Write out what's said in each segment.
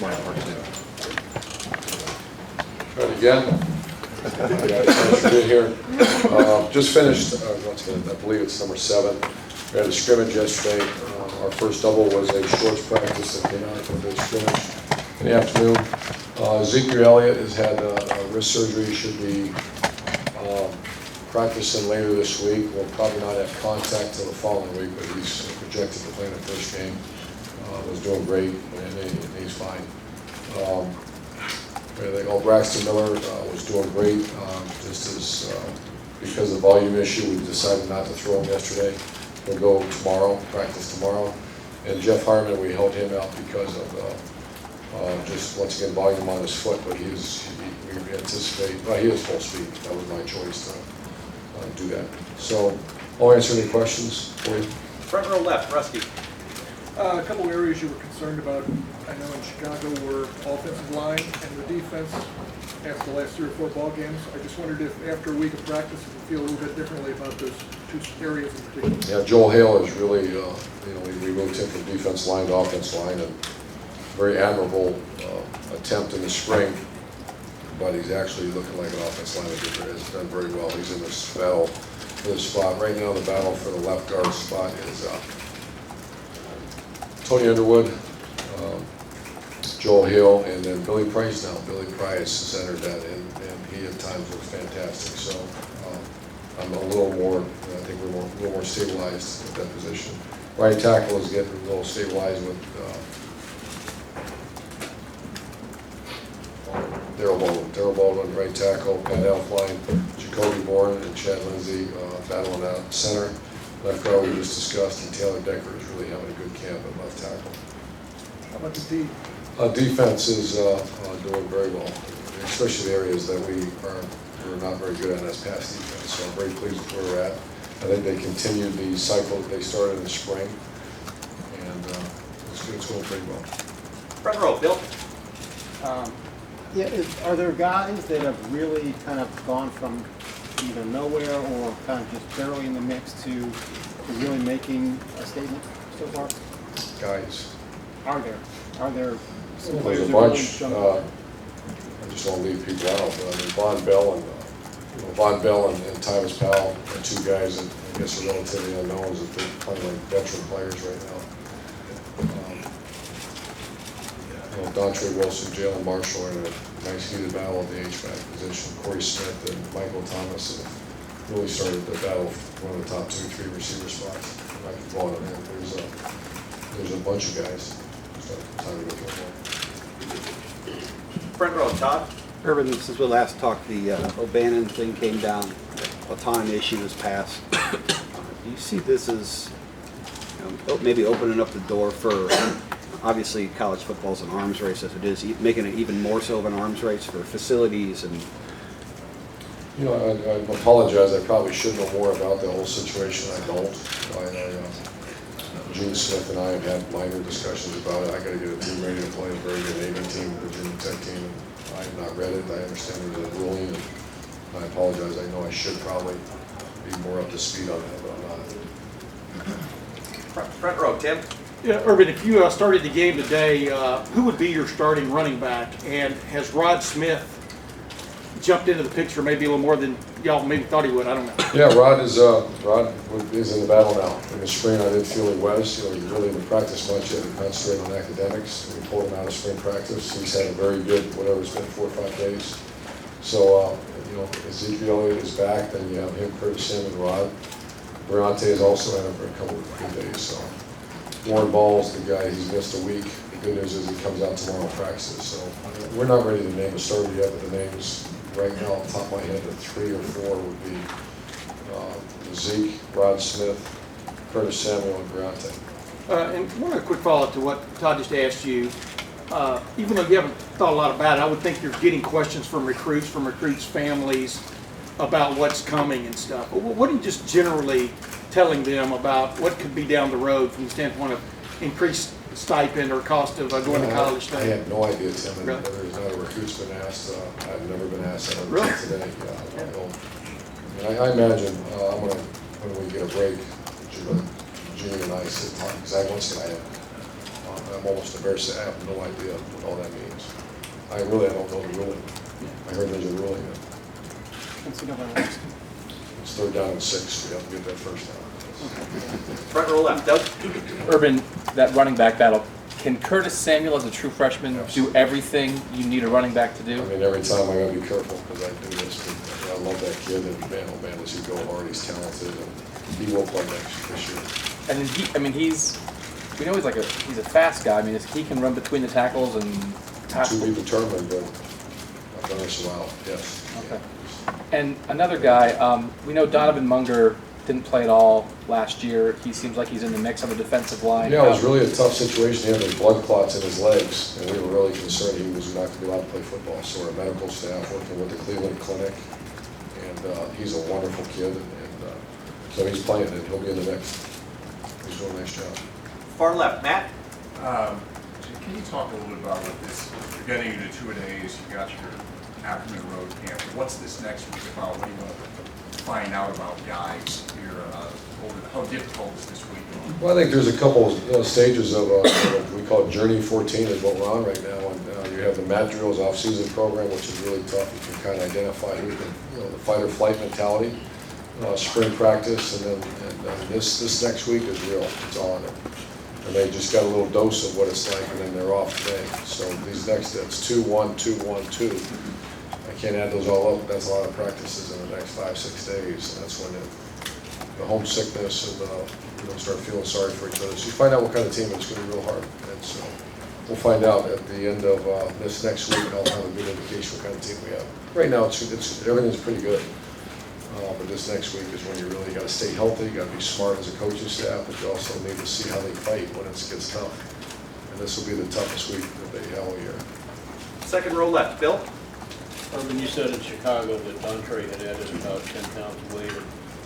my part too. Try it again. Thanks for being here. Just finished, once again, I believe it's number 7. We had a scrimmage yesterday. Our first double was a shorts practice that came out for the scrimmage in the afternoon. Ezekiel Elliott has had a wrist surgery. He should be practicing later this week. We'll probably not have contact till the following week, but he's projected to play in the first game. Was doing great, and he's fine. Braxton Miller was doing great. Just as because of the volume issue, we decided not to throw him yesterday. We'll go tomorrow, practice tomorrow. And Jeff Harmon, we held him out because of just once again volume on his foot, but we anticipate. Well, he was full speed. That was my choice to do that. So I'll answer any questions for you. Front row left, Rusty. A couple areas you were concerned about, I know in Chicago, were offensive line and the defense after the last 3 or 4 ball games. I just wondered if after a week of practice you feel a little bit differently about those 2 areas in particular. Yeah, Joel Hale is really, we moved him from defense line to offense line, and very admirable attempt in the spring, but he's actually looking like an offense line that has done very well. He's in this battle for the spot. Right now, the battle for the left guard spot is Tony Underwood, Joel Hill, and then Billy Price now. Billy Price has entered that, and he at times was fantastic. So I'm a little more, I think we're a little more stabilized at that position. Right tackle is getting a little stabilized with Daryl Baldwin, right tackle, Pat Elfline, Jacoby Bourne, and Chad Lindsay battling out center. Left guard we just discussed, and Taylor Decker is really having a good camp at left tackle. How about the D? Defense is doing very well, especially the areas that we're not very good at as pass defense. So I'm very pleased with where we're at. I think they continued the cycle that they started in the spring, and it's going pretty well. Front row, Bill. Are there guys that have really kind of gone from either nowhere or kind of just barely in the mix to really making a statement so far? Guys. Are there some There's players a that really bunch. jump out? I just don't leave people out, but I mean Von Bell and Tyvis Powell are 2 guys that I guess are relatively unknowns, that they're playing like veteran players right now. Dontre Wilson, Jalen Marshall are in a nice heated battle at the H-back position. Corey Smith and Michael Thomas have really started the battle for one of the top 2 or 3 receiver spots. I can go on and there's a bunch of guys. Time to go through more. Front row, Todd. Urban, since we last talked, the O'Bannon thing came down, autonomy issue was passed. Do you see this as maybe opening up the door for, obviously college football is an arms race as it is, making it even more so of an arms race for facilities? And I apologize, I probably should know more about the whole situation. I don't. Gene Smith and I have had minor discussions about it. I got to get a team ready to play, a very good Navy team, Virginia Tech team. I have not read it. I understand there's a ruling, and I apologize. I know I should probably be more up to speed on that, but I'm not. Front row, Tim. Yeah, Urban, if you started the game today, who would be your starting running back? And has Rod Smith jumped into the picture maybe a little more than y'all maybe thought he would? I don't know. Yeah, Rod is in the battle now. In the spring, I did feel he was. He really didn't practice much yet. He concentrated on academics. We pulled him out of spring practice. He's had a very good, whatever it's been, 4 or 5 days. So, Ezekiel is back. Then you have him, Curtis, Sim, and Rod. Briante has also had a couple of good days. So, Warren Ball's the guy. He's missed a week. The good news is he comes out tomorrow and practices. So, we're not ready to name a starter yet, but the names right now, off the top of my head, the 3 or 4 would be Zeke, Rod Smith, Curtis Samuel, and Briante. And one other quick follow-up to what Todd just asked you. Even though you haven't thought a lot about it, I would think you're getting questions from recruits' families about what's coming and stuff. What are you just generally telling them about what could be down the road from the standpoint of increased stipend or cost of going to college? I have no idea, Tim. And Really? there's not a recruit's been asked. I've never been asked that Really? today. Yeah, I don't. I imagine when we get a break, Gene and I sit and talk, because once again, I have I'm almost embarrassed to say I have no idea what all that means. I don't know the ruling. I heard there's a ruling that it's 3rd down and 6. We have to get that first down. Front row left, Doug. Urban, that running back battle, can Curtis Samuel as a true freshman do everything you need a running back to I do? mean, every time I gotta be careful because I do this. But I love that kid, and man, oh man, does he go hard? He's talented, and he will play this year. And then we know he's a fast guy. I mean, he can run between the tackles and pass. To be determined, but I've done this a while. Yes. Okay. And another guy, we know Donovan Munger didn't play at all last year. He seems like he's in the mix of a defensive line. Yeah, it was really a tough situation. He had those blood clots in his legs, and we were really concerned he was not going to be allowed to play football. So our medical staff working with the Cleveland Clinic, and he's a wonderful kid, and so he's playing, and he'll be in the mix. He's doing a nice job. Far left, Matt. Can you talk a little bit about what this, you're getting into 2-a-days, you got your Ackerman Road camp. What's this next week about? What do you want to find out about guys here? How difficult is this week? Well, I think there's a couple stages of, we call it Journey 14 is what we're on right now. And you have the Mat Drills off-season program, which is really tough. You can kind of identify who can, the fight or flight mentality, spring practice, and then this next week is real. It's all in it. And they just got a little dose of what it's like, and then they're off today. So these next, it's 2-1, 2-1, 2. I can't add those all up. That's a lot of practices in the next 5-6 days. And that's when the homesickness and start feeling sorry for each other. So you find out what kind of team it's going to be real hard. And so we'll find out at the end of this next week. I'll have a good indication what kind of team we have. Right now, it's everything's pretty good. But this next week is when you really got to stay healthy. You got to be smart as a coaching staff, but you also need to see how they fight when it gets tough. And this will be the toughest week that they have all year. Second row left, Bill. Urban, you said in Chicago that Dontre had added about 10 pounds of weight, or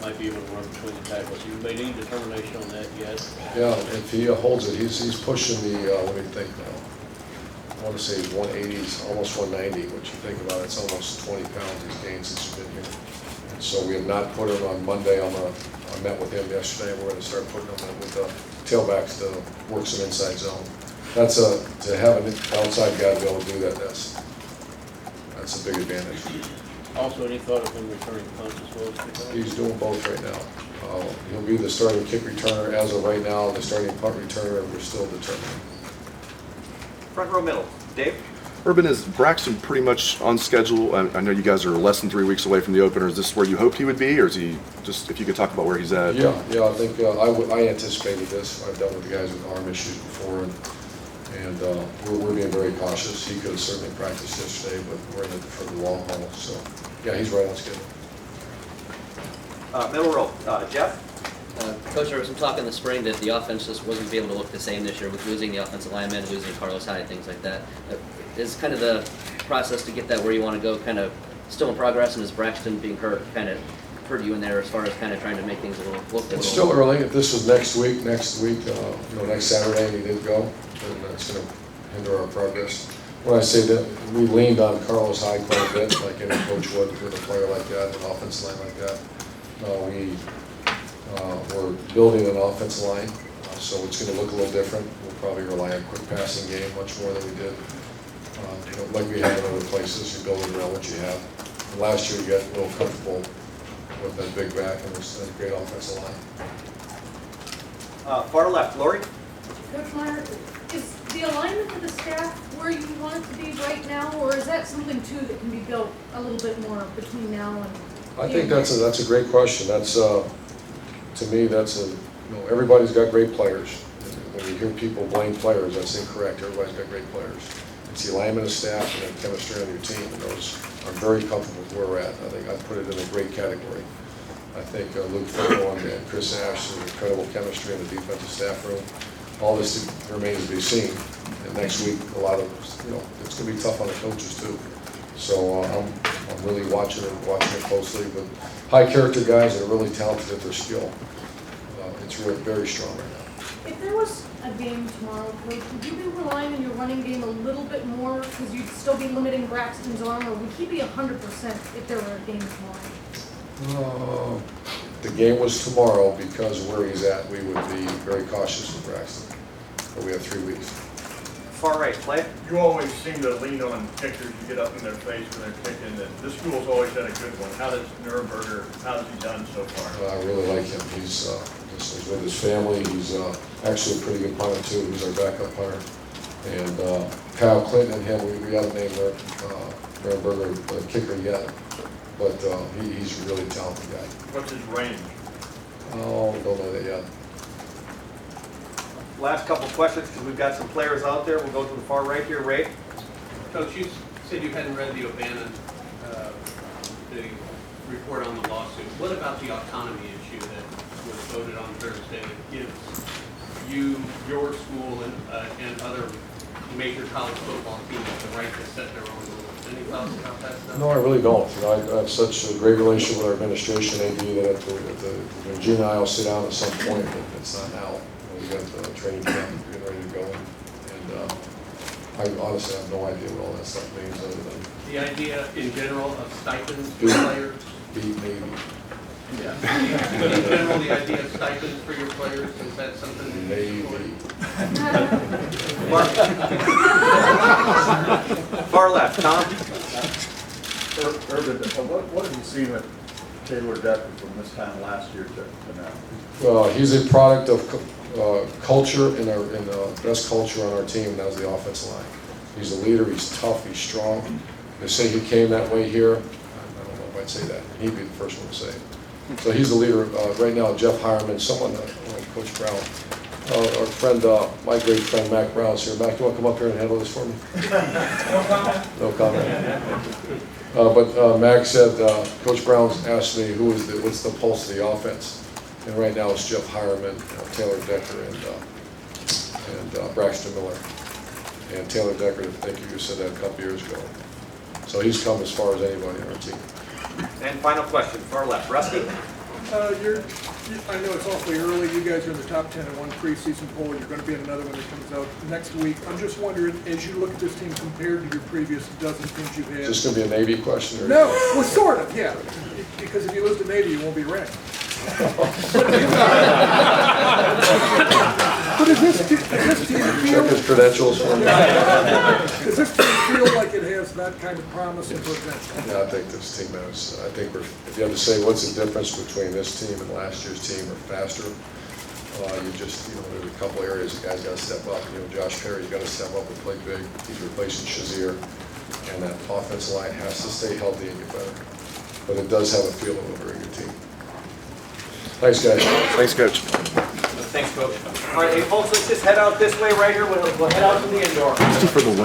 might be able to run between the tackles. You made any determination on that yet? Yeah, if he holds it, he's pushing the, let me think now. I want to say he's 180s, almost 190, which you think about, it's almost 20 pounds he's gained since he's been here. And so we have not put him on Monday. I met with him yesterday. We're going to start putting him with the tailbacks to work some inside zone. That's to have an outside guy to be able to do that, that's a big advantage. Also, any thought of him returning punts as well as kickoff? He's doing both right now. He'll be the starting kick returner as of right now, the starting punt returner, we're still determining. Front row middle, Dave. Urban, is Braxton pretty much on schedule? I know you guys are less than 3 weeks away from the opener. Is this where you hoped he would be, or is he just, if you could talk about where he's at? Yeah, I think I anticipated this. I've dealt with the guys with arm issues before, and we're being very cautious. He could have certainly practiced yesterday, but we're in it for the long haul. So, yeah, he's right on schedule. Middle row, Jeff. Coach, there was some talk in the spring that the offense just wasn't going to be able to look the same this year with losing the offensive lineman, losing Carlos Hyde, things like that. Is kind of the process to get that where you want to go kind of still in progress, and is Braxton being hurt kind of hurt you in there as far as kind of trying to make things It's still early. If this was next week, next Saturday, and he did go, then that's going to hinder our progress. When I say that, we leaned on Carlos Hyde quite a bit, like any coach would with a player like that, an offensive line like that. We're building an offensive line, so it's going to look a little different. We'll probably rely on quick passing game much more than we did. Like we have in other places, you're building around what you have. And last year, you got a little comfortable with that big back and this great offensive line. Far left, Lori. Coach Meyer, is the alignment of the staff where you want it to be right now, or is that something too that can be built a little bit more between now and? I think that's a great question. That's to me, everybody's got great players. When you hear people blame players, that's incorrect. Everybody's got great players. It's the alignment of staff and the chemistry on your team, and those I'm very comfortable with where we're at. I think I'd put it in a great category. I think Luke Football and Chris Ash, incredible chemistry in the defensive staff room. All this remains to be seen. And next week, a lot of it's going to be tough on the coaches too. So I'm really watching it closely. But high character guys that are really talented at their skill. It's really very strong right now. If there was a game tomorrow, Coach, would you be relying on your running game a little bit more because you'd still be limiting Braxton's arm, or would he be 100% if there were a game tomorrow? The game was tomorrow because where he's at, we would be very cautious with Braxton. But we have 3 weeks. far right, Clay. You always seem to lean on kickers, you get up in their face when they're kicking, and this school's always had a good one. How does Nuremberger, how's he done so far? I really like him. He's with his family. He's actually a pretty good punter too. He's our backup punter. And Kyle Clinton and him, we haven't named Nuremberger the kicker yet, but he's a really talented guy. What's his range? Oh, don't know that yet. Last couple questions, because we've got some players out there. We'll go to the far right here, Ray. Coach, you said you hadn't read the O'Bannon, the report on the lawsuit. What about the autonomy issue that was voted on Thursday that gives you, your school, and other major college football teams the right to set their own rules? Any thoughts about that stuff? No, I really don't. You know, I have such a great relationship with our administration, AD, that when Gene and I will sit down at some point, but it's not now. We got the training camp getting ready to go, and I honestly have no idea what all that stuff means other than The idea in general of stipends for players? maybe. Yeah. In general, the idea of stipends for your players, is that something? Maybe. Far left, Tom. Urban, what have you seen with Taylor Decker from this time last year to now? Well, he's a product of culture in the best culture on our team, and that was the offensive line. He's a leader, he's tough, he's strong. They say he came that way here. I don't know if I'd say that. He'd be the first one to say it. So he's the leader. Right now, Jeff Hireman, someone, Coach Brown, our friend, my great friend, Mac Brown's here. Mac, you want to come up here and handle this for me? No comment. But Mac said, Coach Brown's asked me what's the pulse of the offense. And right now it's Jeff Hireman, Taylor Decker, and Braxton Miller. And Taylor Decker, I think you said that a couple years ago. So he's come as far as anybody on our team. And final question, far left, Rusty. I know it's awfully early, you guys are in the top 10 in one preseason poll, you're gonna be in another one that comes out next week. I'm just wondering, as you look at this team compared to your previous dozen teams you've had. Is this going to be a Navy question? Or No, well, sort of, yeah, because if you lose to Navy, you won't be ranked. But does this team feel, Check his credentials for me. does this team feel like it has that kind of promise and potential? Yeah, I think this team has. I think if you have to say what's the difference between this team and last year's team or faster, there's a couple areas the guys got to step up. Josh Perry's got to step up and play big. He's replacing Shazier, and that offensive line has to stay healthy and get better. But it does have a feel of a very good team. Thanks, guys. Thanks, Coach. Thanks, Coach. All right, hey, folks, let's just head out this way right here. We'll head out to the indoor. For the win.